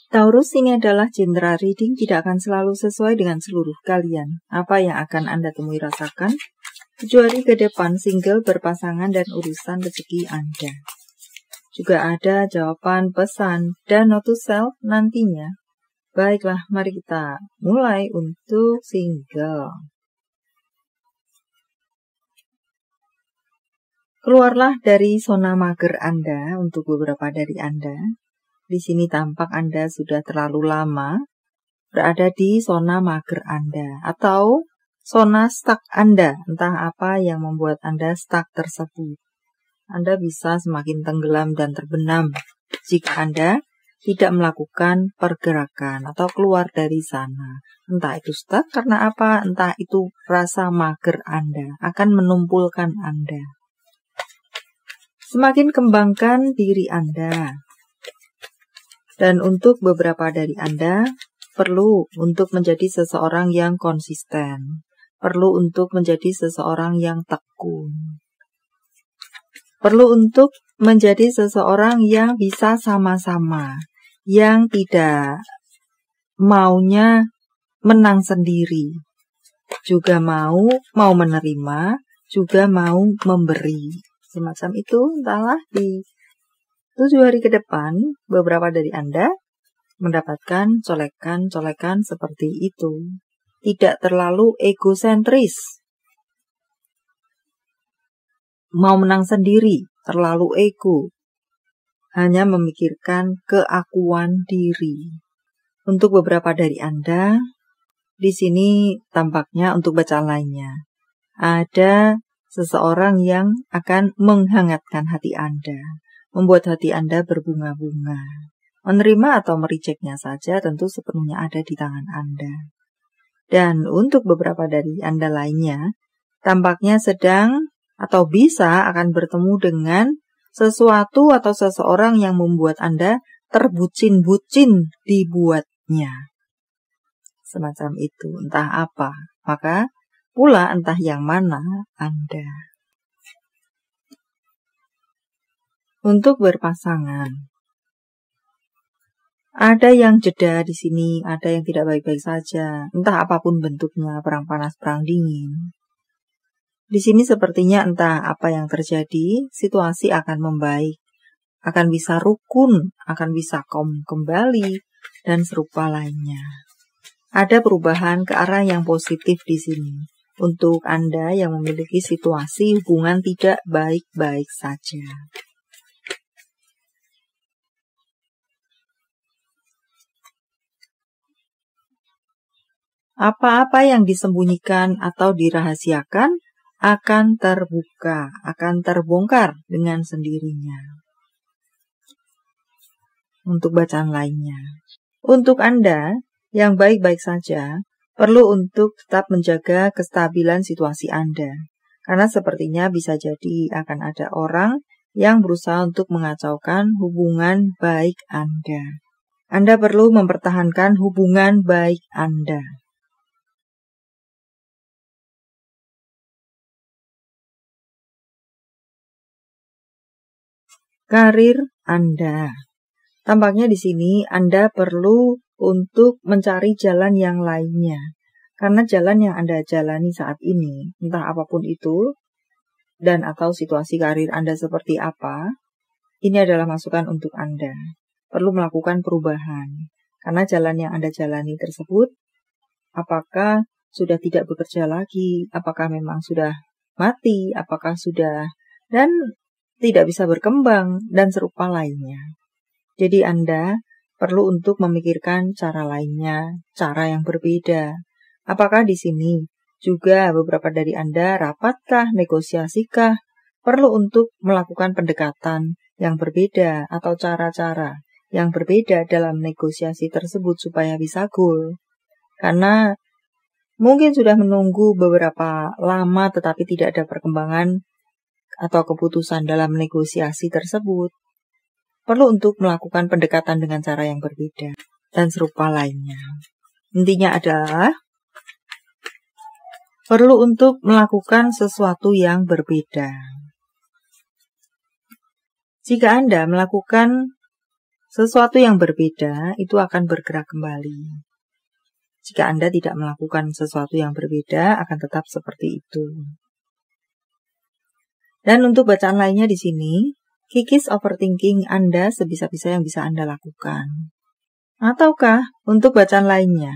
Taurus, ini adalah general reading, tidak akan selalu sesuai dengan seluruh kalian. Apa yang akan Anda temui rasakan? 7 hari ke depan, single, berpasangan, dan urusan rezeki Anda. Juga ada jawaban, pesan, dan note to self nantinya. Baiklah, mari kita mulai untuk single. Keluarlah dari zona mager Anda untuk beberapa dari Anda. Di sini tampak Anda sudah terlalu lama berada di zona mager Anda atau zona stuck Anda. Entah apa yang membuat Anda stuck tersebut. Anda bisa semakin tenggelam dan terbenam jika Anda tidak melakukan pergerakan atau keluar dari sana. Entah itu stuck karena apa, entah itu rasa mager Anda akan menumpulkan Anda. Semakin kembangkan diri Anda. Dan untuk beberapa dari Anda, perlu untuk menjadi seseorang yang konsisten. Perlu untuk menjadi seseorang yang tekun. Perlu untuk menjadi seseorang yang bisa sama-sama. Yang tidak maunya menang sendiri. Juga mau menerima, juga mau memberi. Semacam itu, entahlah di 7 hari ke depan, beberapa dari Anda mendapatkan colekan-colekan seperti itu. Tidak terlalu egosentris. Mau menang sendiri, terlalu ego. Hanya memikirkan keakuan diri. Untuk beberapa dari Anda, di sini tampaknya untuk bacaan lainnya. Ada seseorang yang akan menghangatkan hati Anda. Membuat hati Anda berbunga-bunga. Menerima atau merejectnya saja tentu sepenuhnya ada di tangan Anda. Dan untuk beberapa dari Anda lainnya, tampaknya sedang atau bisa akan bertemu dengan sesuatu atau seseorang yang membuat Anda terbucin-bucin dibuatnya. Semacam itu, entah apa. Maka pula entah yang mana Anda. Untuk berpasangan, ada yang jeda di sini, ada yang tidak baik-baik saja, entah apapun bentuknya, perang panas, perang dingin. Di sini sepertinya entah apa yang terjadi, situasi akan membaik, akan bisa rukun, akan bisa kembali, dan serupa lainnya. Ada perubahan ke arah yang positif di sini. Untuk Anda yang memiliki situasi hubungan tidak baik-baik saja. Apa-apa yang disembunyikan atau dirahasiakan akan terbuka, akan terbongkar dengan sendirinya. Untuk bacaan lainnya. Untuk Anda yang baik-baik saja, perlu untuk tetap menjaga kestabilan situasi Anda. Karena sepertinya bisa jadi akan ada orang yang berusaha untuk mengacaukan hubungan baik Anda. Anda perlu mempertahankan hubungan baik Anda. Karir Anda. Tampaknya di sini Anda perlu untuk mencari jalan yang lainnya. Karena jalan yang Anda jalani saat ini, entah apapun itu, dan atau situasi karir Anda seperti apa, ini adalah masukan untuk Anda. Perlu melakukan perubahan. Karena jalan yang Anda jalani tersebut, apakah sudah tidak bekerja lagi, apakah memang sudah mati, apakah sudah, dan tidak bisa berkembang, dan serupa lainnya. Jadi Anda perlu untuk memikirkan cara lainnya, cara yang berbeda. Apakah di sini juga beberapa dari Anda rapatkah, negosiasikah, perlu untuk melakukan pendekatan yang berbeda atau cara-cara yang berbeda dalam negosiasi tersebut supaya bisa goal. Karena mungkin sudah menunggu beberapa lama tetapi tidak ada perkembangan atau keputusan dalam negosiasi tersebut, perlu untuk melakukan pendekatan dengan cara yang berbeda dan serupa lainnya. Intinya adalah perlu untuk melakukan sesuatu yang berbeda. Jika Anda melakukan sesuatu yang berbeda itu akan bergerak kembali. Jika Anda tidak melakukan sesuatu yang berbeda, akan tetap seperti itu. Dan untuk bacaan lainnya di sini, kikis overthinking Anda sebisa-bisa yang bisa Anda lakukan. Ataukah untuk bacaan lainnya,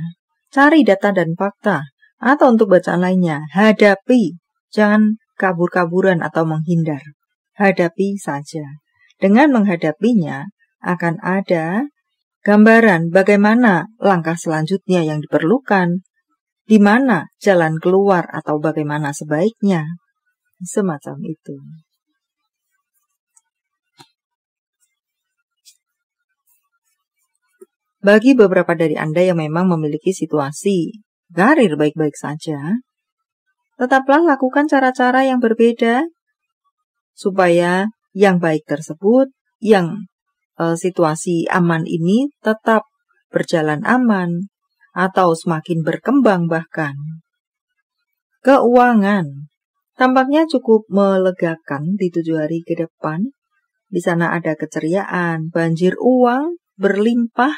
cari data dan fakta. Atau untuk bacaan lainnya, hadapi. Jangan kabur-kaburan atau menghindar. Hadapi saja. Dengan menghadapinya, akan ada gambaran bagaimana langkah selanjutnya yang diperlukan, di mana jalan keluar atau bagaimana sebaiknya. Semacam itu. Bagi beberapa dari Anda yang memang memiliki situasi karir baik-baik saja, tetaplah lakukan cara-cara yang berbeda supaya yang baik tersebut, yang situasi aman ini tetap berjalan aman atau semakin berkembang bahkan. Keuangan tampaknya cukup melegakan di 7 hari ke depan. Di sana ada keceriaan, banjir uang berlimpah,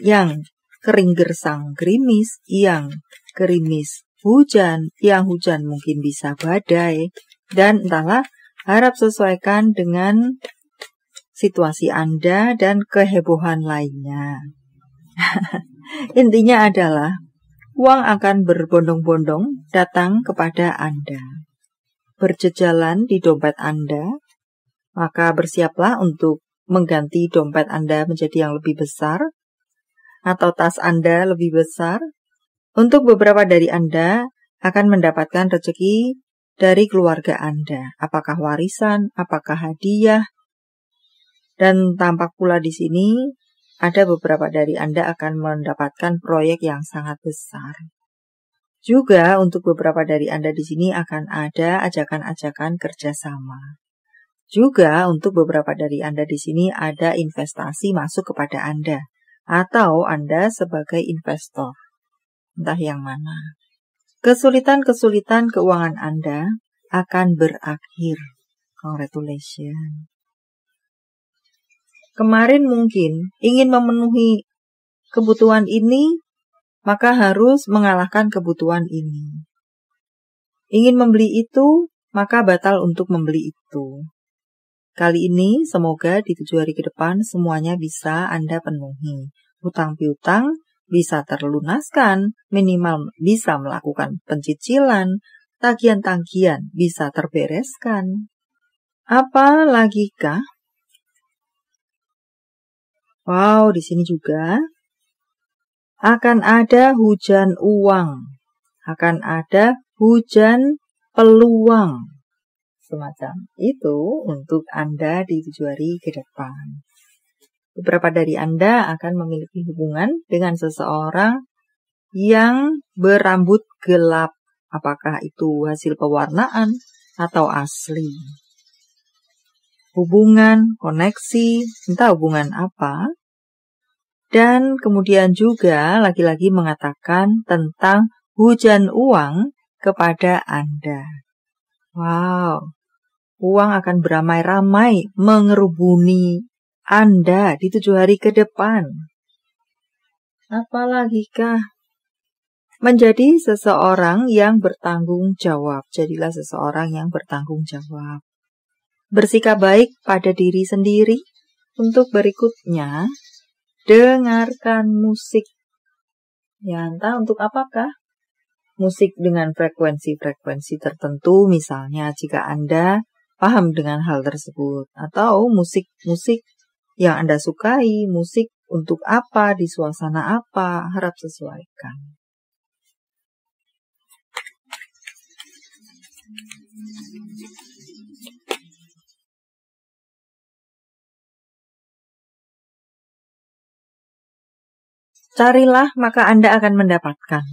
yang kering gersang gerimis, yang gerimis hujan, yang hujan mungkin bisa badai, dan entahlah, harap sesuaikan dengan situasi Anda dan kehebohan lainnya. Intinya adalah, uang akan berbondong-bondong datang kepada Anda. Berjejalan di dompet Anda, maka bersiaplah untuk mengganti dompet Anda menjadi yang lebih besar, atau tas Anda lebih besar. Untuk beberapa dari Anda akan mendapatkan rezeki dari keluarga Anda. Apakah warisan, apakah hadiah. Dan tampak pula di sini ada beberapa dari Anda akan mendapatkan proyek yang sangat besar. Juga untuk beberapa dari Anda di sini akan ada ajakan-ajakan kerjasama. Juga untuk beberapa dari Anda di sini ada investasi masuk kepada Anda. Atau Anda sebagai investor. Entah yang mana. Kesulitan-kesulitan keuangan Anda akan berakhir. Congratulations. Kemarin mungkin ingin memenuhi kebutuhan ini, maka harus mengalahkan kebutuhan ini. Ingin membeli itu, maka batal untuk membeli itu. Kali ini semoga di 7 hari ke depan semuanya bisa Anda penuhi. Hutang piutang bisa terlunaskan, minimal bisa melakukan pencicilan, tagihan-tagihan bisa terbereskan. Apa lagi kah? Wow, di sini juga akan ada hujan uang, akan ada hujan peluang. Semacam itu untuk Anda di 7 hari ke depan. Beberapa dari Anda akan memiliki hubungan dengan seseorang yang berambut gelap. Apakah itu hasil pewarnaan atau asli? Hubungan, koneksi, entah hubungan apa. Dan kemudian juga lagi-lagi mengatakan tentang hujan uang kepada Anda. Wow, uang akan beramai-ramai mengerubuni Anda di 7 hari ke depan. Apalagi kah? Menjadi seseorang yang bertanggung jawab. Jadilah seseorang yang bertanggung jawab. Bersikap baik pada diri sendiri. Untuk berikutnya, dengarkan musik. Ya, entah untuk apakah. Musik dengan frekuensi-frekuensi tertentu, misalnya jika Anda paham dengan hal tersebut. Atau musik-musik yang Anda sukai, musik untuk apa, di suasana apa, harap sesuaikan. Carilah, maka Anda akan mendapatkan.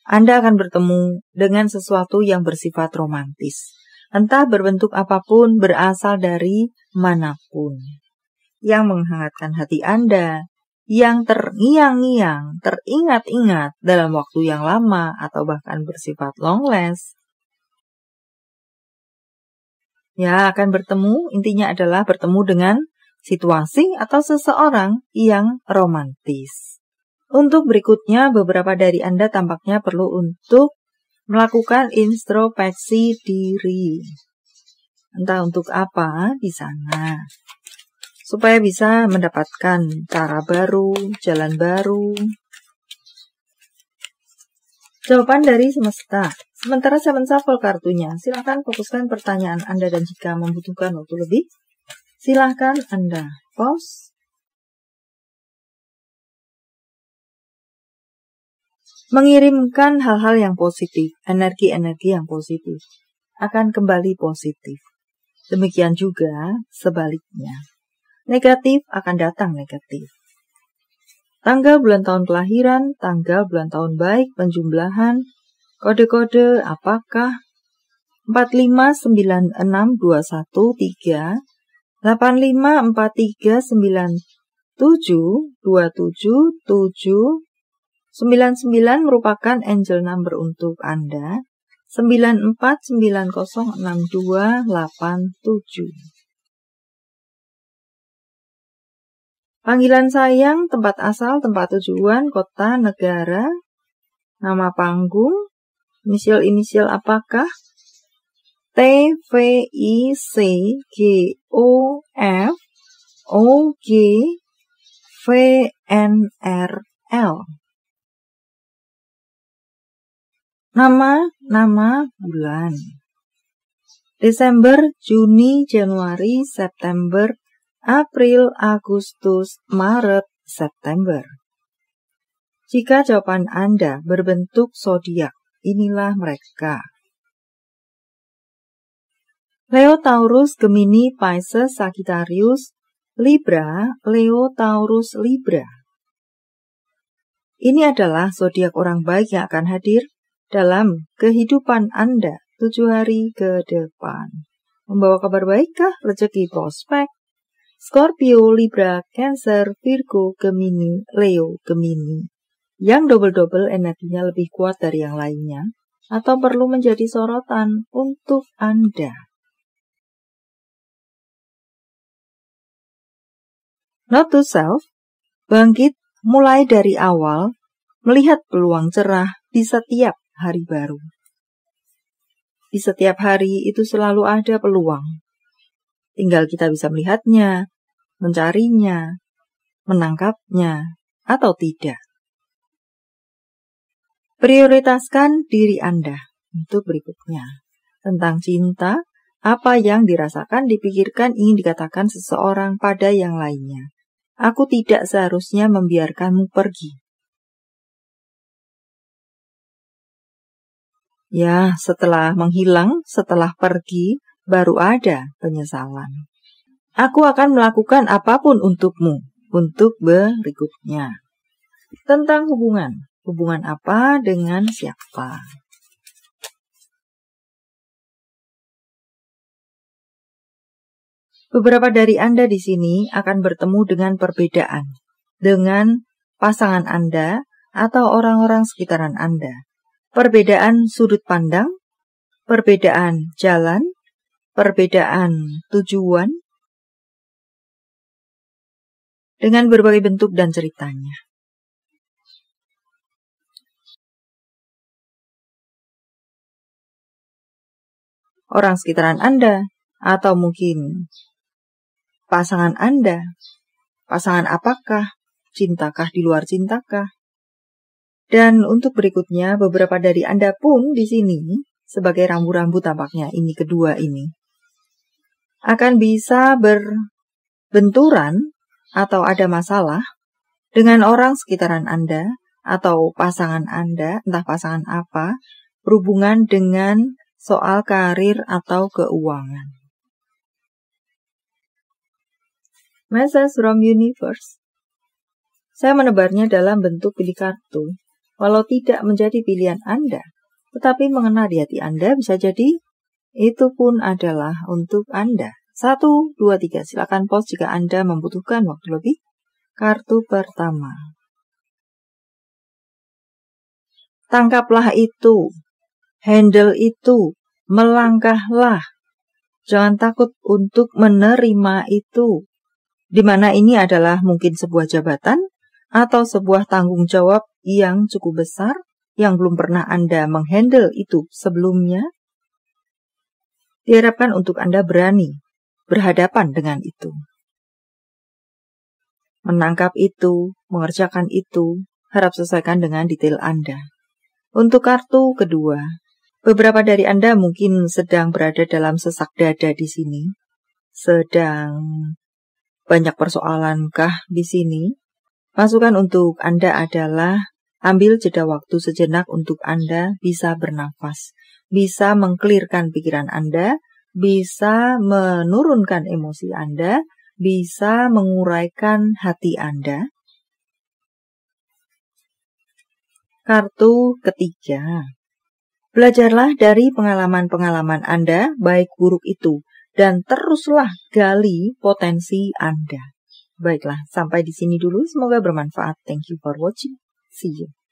Anda akan bertemu dengan sesuatu yang bersifat romantis. Entah berbentuk apapun, berasal dari manapun. Yang menghangatkan hati Anda, yang terngiang-ngiang, teringat-ingat dalam waktu yang lama, atau bahkan bersifat long last. Ya, akan bertemu, intinya adalah bertemu dengan situasi atau seseorang yang romantis. Untuk berikutnya, beberapa dari Anda tampaknya perlu untuk melakukan introspeksi diri. Entah untuk apa di sana. Supaya bisa mendapatkan cara baru, jalan baru. Jawaban dari semesta. Sementara saya menshuffle kartunya, silakan fokuskan pertanyaan Anda dan jika membutuhkan waktu lebih, silakan Anda pause. Mengirimkan hal-hal yang positif, energi-energi yang positif, akan kembali positif. Demikian juga sebaliknya. Negatif akan datang negatif. Tanggal bulan tahun kelahiran, tanggal bulan tahun baik, penjumlahan, kode-kode apakah 4596213, 8543972777, 99 merupakan angel number untuk Anda. 94906287. Panggilan sayang, tempat asal, tempat tujuan, kota, negara, nama panggung, inisial apakah? T, V, I, C, G, O, F, O, G, V, N, R, L. Nama bulan. Desember, Juni, Januari, September, April, Agustus, Maret, September. Jika jawaban Anda berbentuk zodiak, inilah mereka. Leo, Taurus, Gemini, Pisces, Sagittarius, Libra, Leo, Taurus, Libra. Ini adalah zodiak orang baik yang akan hadir dalam kehidupan Anda 7 hari ke depan. Membawa kabar baikkah? Rezeki prospek? Scorpio, Libra, Cancer, Virgo, Gemini, Leo, Gemini. Yang double-double energinya lebih kuat dari yang lainnya atau perlu menjadi sorotan untuk Anda. Note to self, bangkit mulai dari awal, melihat peluang cerah di setiap hari baru. Di setiap hari itu selalu ada peluang. Tinggal kita bisa melihatnya, mencarinya, menangkapnya, atau tidak. Prioritaskan diri Anda untuk berikutnya. Tentang cinta, apa yang dirasakan, dipikirkan, ingin dikatakan seseorang pada yang lainnya. Aku tidak seharusnya membiarkanmu pergi. Ya, setelah menghilang, setelah pergi, baru ada penyesalan. Aku akan melakukan apapun untukmu, untuk berikutnya. Tentang hubungan. Hubungan apa dengan siapa? Beberapa dari Anda di sini akan bertemu dengan perbedaan. Dengan pasangan Anda atau orang-orang sekitaran Anda. Perbedaan sudut pandang, perbedaan jalan, perbedaan tujuan, dengan berbagai bentuk dan ceritanya. Orang sekitaran Anda, atau mungkin pasangan Anda. Pasangan apakah? Cintakah di luar cintakah? Dan untuk berikutnya, beberapa dari Anda pun di sini, sebagai rambu-rambu tampaknya ini kedua ini, akan bisa berbenturan atau ada masalah dengan orang sekitaran Anda atau pasangan Anda, entah pasangan apa, berhubungan dengan soal karir atau keuangan. Message from Universe. Saya menebarnya dalam bentuk pilih kartu. Walau tidak menjadi pilihan Anda, tetapi mengena di hati Anda bisa jadi itu pun adalah untuk Anda. 1, 2, 3. Silakan pause jika Anda membutuhkan waktu lebih. Kartu pertama. Tangkaplah itu. Handle itu. Melangkahlah. Jangan takut untuk menerima itu. Di mana ini adalah mungkin sebuah jabatan atau sebuah tanggung jawab yang cukup besar yang belum pernah Anda menghandle itu sebelumnya. Diharapkan untuk Anda berani berhadapan dengan itu. Menangkap itu, mengerjakan itu, harap selesaikan dengan detail Anda. Untuk kartu kedua, beberapa dari Anda mungkin sedang berada dalam sesak dada di sini. Sedang banyak persoalankah di sini? Masukan untuk Anda adalah ambil jeda waktu sejenak untuk Anda bisa bernafas, bisa mengklirkan pikiran Anda, bisa menurunkan emosi Anda, bisa menguraikan hati Anda. Kartu ketiga. Belajarlah dari pengalaman-pengalaman Anda, baik buruk itu, dan teruslah gali potensi Anda. Baiklah, sampai di sini dulu. Semoga bermanfaat. Thank you for watching. See you.